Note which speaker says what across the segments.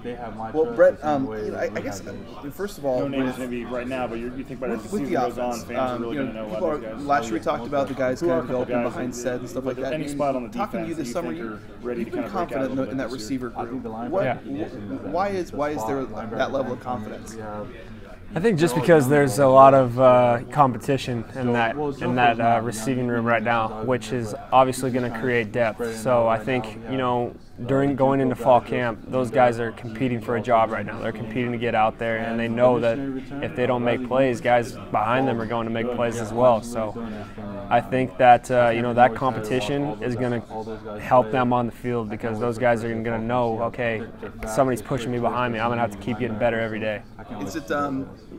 Speaker 1: Well, Brett, I guess first of all,
Speaker 2: no names maybe right now, but you think about it as the season goes on, fans are really going to know a lot of these guys.
Speaker 1: Last year we talked about the guys kind of developing behind set and stuff like that.
Speaker 2: Any spot on the defense
Speaker 1: talking to you this summer, you've been confident in that receiver group. Why is there that level of confidence?
Speaker 3: I think just because there's a lot of competition in that receiving room right now, which is obviously going to create depth. So I think, during going into fall camp, those guys are competing for a job right now. They're competing to get out there, and they know that if they don't make plays, guys behind them are going to make plays as well. So I think that that competition is going to help them on the field, because those guys are going to know, okay, somebody's pushing me behind me. I'm going to have to keep getting better every day.
Speaker 1: Is it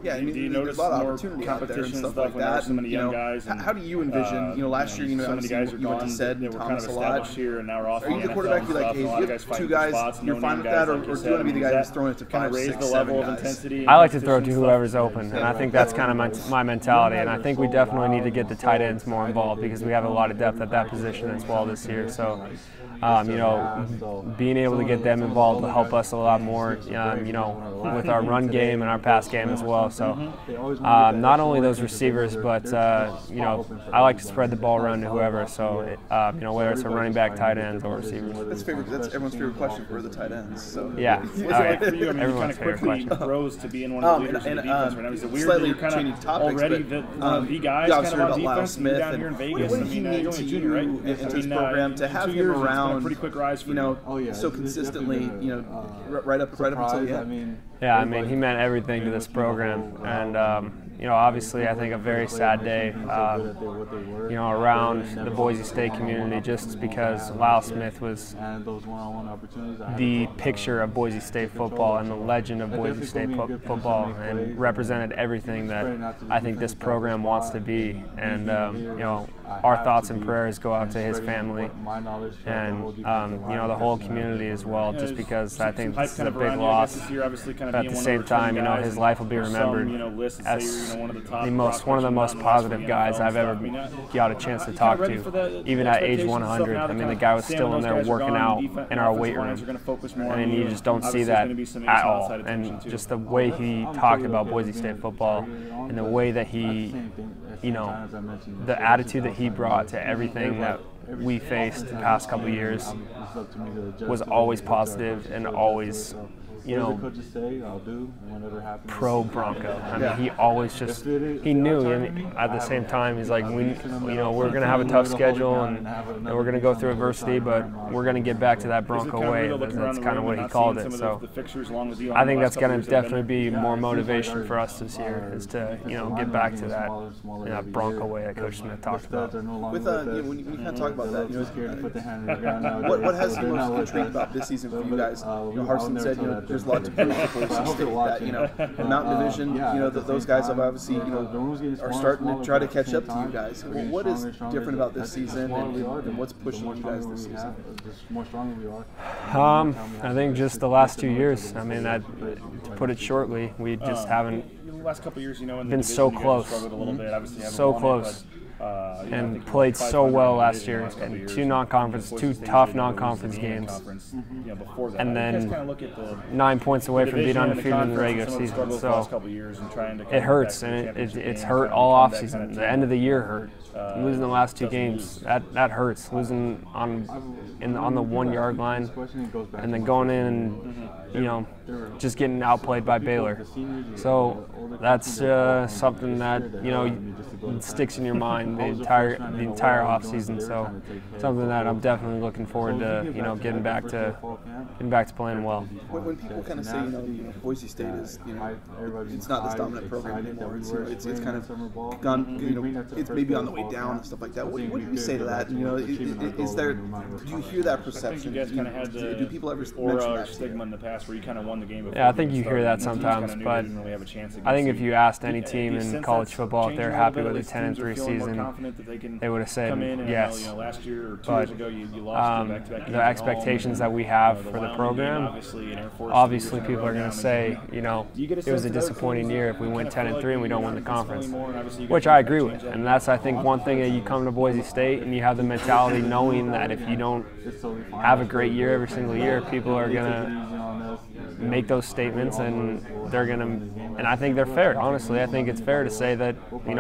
Speaker 1: there's a lot of opportunity out there and stuff like that.
Speaker 2: So many young guys.
Speaker 1: How do you envision? Last year,
Speaker 2: so many guys
Speaker 1: you went to Said and Thomas a lot.
Speaker 2: Here, and now we're off.
Speaker 1: Are you the quarterback? You like, hey, you have two guys, you're fine with that, or do you want to be the guy who's throwing it to 5, 6, 7 guys?
Speaker 3: I like to throw to whoever's open, and I think that's kind of my mentality. And I think we definitely need to get the tight ends more involved, because we have a lot of depth at that position as well this year. So. Being able to get them involved will help us a lot more, with our run game and our pass game as well. So not only those receivers, but, I like to spread the ball around to whoever. So, whether it's a running back, tight ends, or receivers.
Speaker 1: That's everyone's favorite question for the tight ends. So.
Speaker 3: Yeah.
Speaker 2: What's it like for you? I mean, you kind of quickly rose to be in one of the leaders in the defense right now. Is it weird that you're kind of already the guys kind of on defense
Speaker 1: Lyle Smith
Speaker 2: down here in Vegas?
Speaker 1: What did he mean to you into this program to have him around?
Speaker 2: Pretty quick rise for
Speaker 1: so consistently, right up until the end.
Speaker 3: Yeah, I mean, he meant everything to this program, and obviously, I think a very sad day, around the Boise State community, just because Lyle Smith was the picture of Boise State football and the legend of Boise State football, and represented everything that I think this program wants to be. And our thoughts and prayers go out to his family and the whole community as well, just because I think this is a big loss. But at the same time, his life will be remembered as one of the most positive guys I've ever got a chance to talk to, even at age 100. I mean, the guy was still in there working out in our weight room. I mean, you just don't see that at all. And just the way he talked about Boise State football, and the way that he, the attitude that he brought to everything that we faced the past couple of years was always positive and always pro Bronco. I mean, he always he knew, and at the same time, he's like, we're going to have a tough schedule, and we're going to go through adversity, but we're going to get back to that Bronco way. That's kind of what he called it. So I think that's going to definitely be more motivation for us this year, is to get back to that Bronco way that Coach Smith talked about.
Speaker 1: With when you kind of talk about that, what has you most intrigued about this season for you guys? Harsin said, there's a lot to prove for Boise State. That the Mountain Division, those guys have obviously are starting to try to catch up to you guys. What is different about this season, and what's pushing you guys this season?
Speaker 3: I think just the last 2 years. I mean, to put it shortly, we just haven't
Speaker 2: last couple years,
Speaker 3: been so close, so close. And played so well last year in two tough non-conference games, and then 9 points away from being undefeated in the regular season. So it hurts, and it's hurt all offseason. The end of the year hurt. Losing the last 2 games, that hurts. Losing on the 1 yard line, and then going in and just getting outplayed by Baylor. So that's something that sticks in your mind the entire offseason. So something that I'm definitely looking forward to getting back to playing well.
Speaker 1: When people kind of say Boise State is it's not this dominant program anymore. It's kind of gone. It's maybe on the way down and stuff like that. What do you say to that? Is there? Do you hear that perception? Do people ever mention that
Speaker 2: stigma in the past where you kind of won the game before?
Speaker 3: Yeah, I think you hear that sometimes, but I think if you asked any team in college football if they're happy with a 10-3 season, they would have said yes. But the expectations that we have for the program, obviously people are going to say, it was a disappointing year if we went 10-3 and we don't win the conference, which I agree with. And that's, I think, one thing that you come to Boise State and you have the mentality knowing that if you don't have a great year every single year, people are going to make those statements, and they're going to, and I think they're fair, honestly. I think it's fair to say that,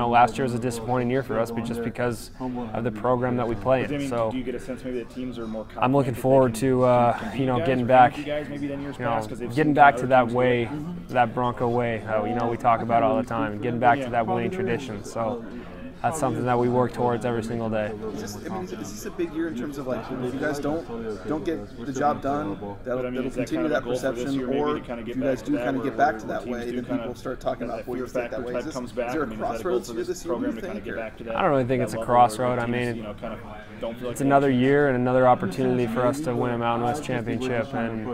Speaker 3: last year was a disappointing year for us, but just because of the program that we play in. So
Speaker 2: do you get a sense maybe that teams are more confident?
Speaker 3: I'm looking forward to, getting back, getting back to that way, that Bronco way, we talk about all the time, getting back to that winning tradition. So that's something that we work towards every single day.
Speaker 1: Is this a big year in terms of, like, if you guys don't get the job done, that'll continue that perception, or if you guys do kind of get back to that way, then people start talking about Boise State that way. Is there a crossroads here this year, do you think?
Speaker 3: I don't really think it's a crossroad. I mean, it's another year and another opportunity for us to win a Mountain West championship, and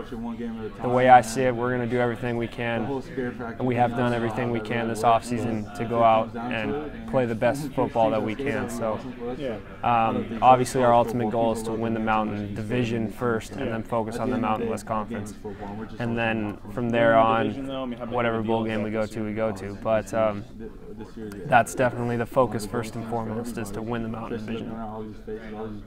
Speaker 3: the way I see it, we're going to do everything we can, and we have done everything we can this offseason to go out and play the best football that we can. So obviously our ultimate goal is to win the Mountain Division first, and then focus on the Mountain West Conference, and then from there on, whatever bowl game we go to. But that's definitely the focus first and foremost, is to win the Mountain Division.